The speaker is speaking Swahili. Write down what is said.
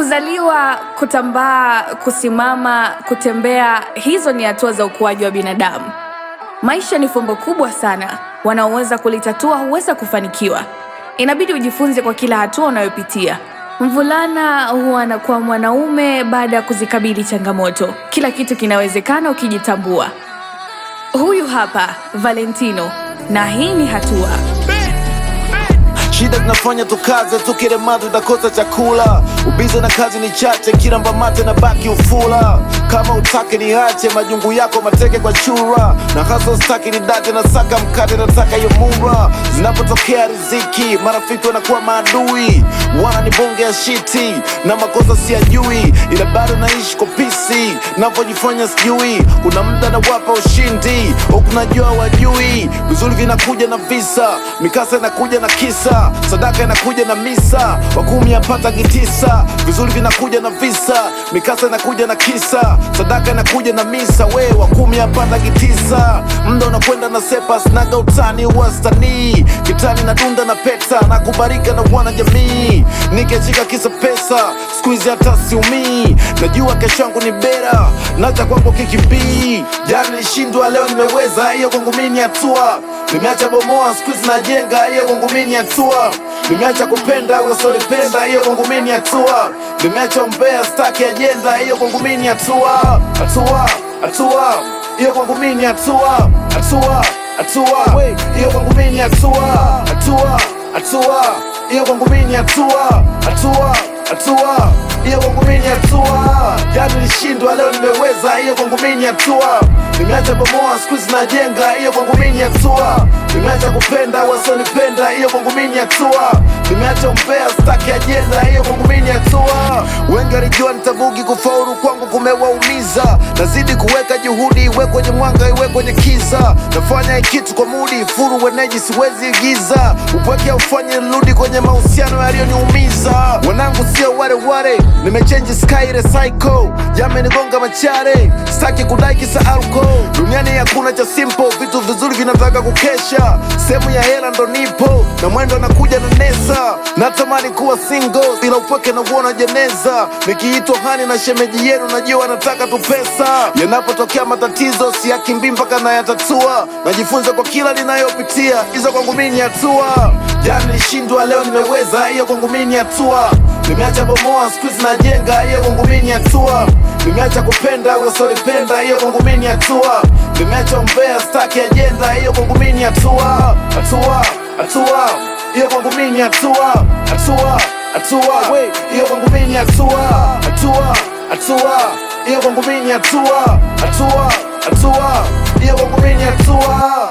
Kuzaliwa, kutambaa, kusimama, kutembea, hizo ni hatua za ukuaji wa binadamu. Maisha ni fumbo kubwa sana. Wanaoweza kulitatua huweza kufanikiwa. Inabidi ujifunze kwa kila hatua unayopitia. Mvulana huwa anakuwa mwanaume baada ya kuzikabili changamoto. Kila kitu kinawezekana ukijitambua. Huyu hapa Valentino, na hii ni hatua. Shida tunafanya tukaze, tukirema tutakosa chakula. Ubize na kazi ni chache, kila mbamate na baki ufula. Kama utake niache, majungu yako mateke kwa chura. Na hasa staki ni date, na saka mkate, nataka yomura. Zinapotokea riziki, marafiki wanakuwa maadui. Wana ni bonge ya shiti, na makosa siyajui. Ila bado naishi kwa pisi, navojifanya sijui. Kuna muda na wapa ushindi, ukunajua wajui. Vizuri vinakuja na visa, mikasa inakuja na kisa. Sadaka inakuja na misa, wakumi apata gitisa. Vizuri vinakuja na visa, mikasa inakuja na kisa. Sadaka inakuja na misa, we wakumi apata gitisa. Mda unakwenda na sepa, snaga utani wastani. Kitani na dunda na peta, na kubarika na wana jamii. Nikiachika kisa pesa, squeeze hata siumii. Najua kesho yangu ni bera, naja kwangu kikimbii. Jana nilishindwa, leo nimeweza, hiyo kwangu mimi ni hatua. Nimeacha bomoa, squeeze na jenga, hiyo kwangu mimi ni hatua. Nimeacha kupenda, unasolipenda, hiyo kwangu mimi ni hatua. Nimeacha umbea, staki ajenda, hiyo kwangu mimi ni hatua. Hatua, hatua, hiyo kwangu mimi ni hatua. Hatua, hatua, hiyo kwangu mimi ni hatua. Hatua, hatua, hiyo kwangu mimi ni hatua. Hatua, hatua, hiyo kwangu mimi ni hatua. Jana nilishindwa, leo nimeweza, hiyo kwangu mimi ni hatua. Nimeacha bomoa, squeeze na jenga, hiyo kwangu mimi ni hatua. Nimeacha kupenda, wasonipenda, hiyo kwangu mimi ni hatua. Nimeacha umbea, staki ajenda, hiyo kwangu mimi ni hatua. Wengi walijua nitabugi, kufaulu kwangu kumewaumiza. Nazidi kuweka juhudi, iwe kwenye mwanga, iwe kwenye kiza. Nafanya kitu kwa mudi, furu weneji siwezi igiza. Upweke ufanye nirudi kwenye mahusiano yaliyoniumiza. Wanangu sio wale, nimechange sky recycle. Yamenigonga machare, staki kudai kisa alcohol. Duniani hakuna cha simple, vitu vizuri vinataka kukesha. Sehemu ya hela ndo nipo, na mwendo nakuja na nesa. Natamani kuwa single, ila upweke na uona jeneza. Nikiitwa hani na shemeji yenu, najua nataka tu pesa. Yanapotokea matatizo, siyakimbii mpaka nayatatua. Najifunza kwa kila ninayopitia, hizo kwangu mimi ni hatua. Jana nilishindwa, leo nimeweza, hiyo kwangu mimi ni hatua. Nimeacha bomoa, squeeze na jenga, hiyo kwangu mimi ni hatua. Nimeacha kupenda, unasolipenda, hiyo kwangu mimi ni hatua. Nimeacha umbea, staki ajenda, hiyo kwangu mimi ni hatua. Hatua, hatua, hiyo kwangu mimi ni hatua. Hatua, hatua, hiyo kwangu mimi ni hatua. Hatua, hatua, hiyo kwangu mimi ni hatua. Hatua, hatua, hiyo kwangu mimi ni hatua.